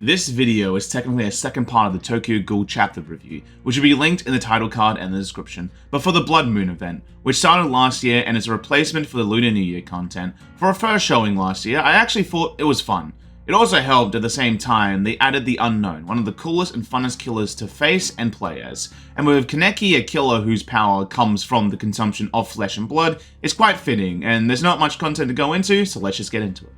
This video is technically a second part of the Tokyo Ghoul chapter review, which will be linked in the title card and the description, but for the Blood Moon event, which started last year and is a replacement for the Lunar New Year content. For a first showing last year, I actually thought it was fun. It also helped at the same time they added the Unknown, one of the coolest and funnest killers to face and play as. And with Kaneki, a killer whose power comes from the consumption of flesh and blood, it's quite fitting, and there's not much content to go into, so let's just get into it.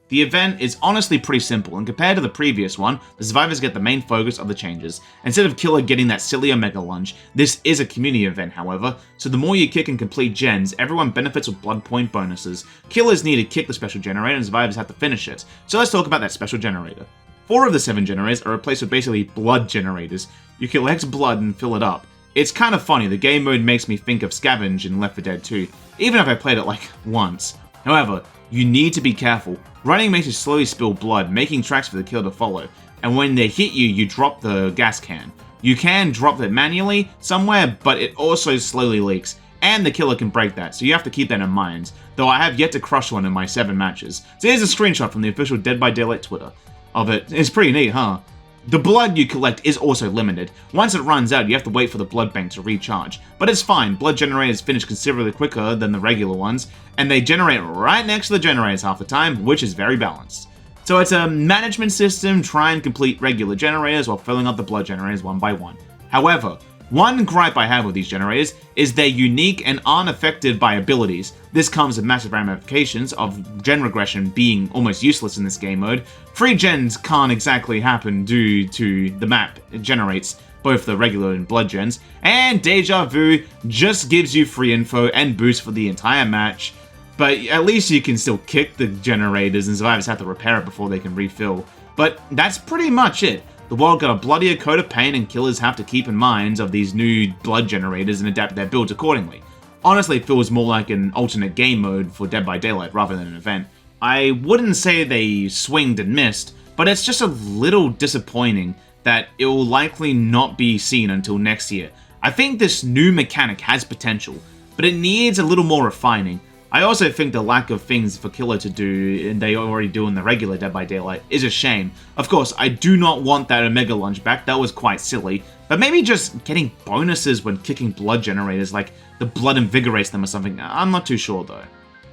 The event is honestly pretty simple, and compared to the previous one, the survivors get the main focus of the changes. Instead of Killer getting that silly Omega Lunge, this is a community event however, so the more you kick and complete gens, everyone benefits with blood point bonuses. Killers need to kick the special generator and survivors have to finish it, so let's talk about that special generator. 4 of the 7 generators are replaced with basically blood generators. You collect blood and fill it up. It's kind of funny, the game mode makes me think of Scavenge in Left 4 Dead 2, even if I played it like once. However, you need to be careful. Running makes you slowly spill blood, making tracks for the killer to follow, and when they hit you, you drop the gas can. You can drop it manually somewhere, but it also slowly leaks, and the killer can break that, so you have to keep that in mind, though I have yet to crush one in my 7 matches. So here's a screenshot from the official Dead by Daylight Twitter of it. It's pretty neat, huh? The blood you collect is also limited. Once it runs out, you have to wait for the blood bank to recharge. But it's fine, blood generators finish considerably quicker than the regular ones, and they generate right next to the generators half the time, which is very balanced. So it's a management system, try and complete regular generators while filling up the blood generators one by one. However, one gripe I have with these generators is they're unique and aren't affected by abilities. This comes with massive ramifications of gen regression being almost useless in this game mode. Free gens can't exactly happen due to the map it generates both the regular and blood gens, and Deja Vu just gives you free info and boost for the entire match, but at least you can still kick the generators and survivors have to repair it before they can refill. But that's pretty much it. The world got a bloodier coat of paint and killers have to keep in mind of these new blood generators and adapt their builds accordingly. Honestly, it feels more like an alternate game mode for Dead by Daylight rather than an event. I wouldn't say they swinged and missed, but it's just a little disappointing that it will likely not be seen until next year. I think this new mechanic has potential, but it needs a little more refining. I also think the lack of things for Killer to do, and they already do in the regular Dead by Daylight, is a shame. Of course, I do not want that Omega Lunge back, that was quite silly, but maybe just getting bonuses when kicking blood generators, like the blood invigorates them or something, I'm not too sure though.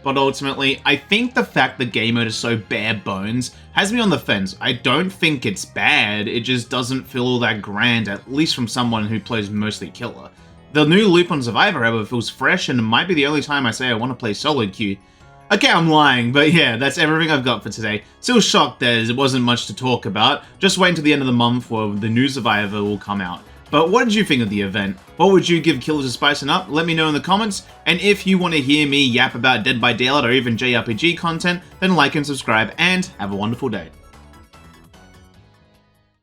But ultimately, I think the fact the game mode is so bare bones has me on the fence. I don't think it's bad, it just doesn't feel all that grand, at least from someone who plays mostly Killer. The new loop on Survivor, however, feels fresh and might be the only time I say I want to play solo queue. Okay, I'm lying, but yeah, that's everything I've got for today. Still shocked there wasn't much to talk about. Just wait until the end of the month where the new Survivor will come out. But what did you think of the event? What would you give Killers a spicing up? Let me know in the comments. And if you want to hear me yap about Dead by Daylight or even JRPG content, then like and subscribe and have a wonderful day.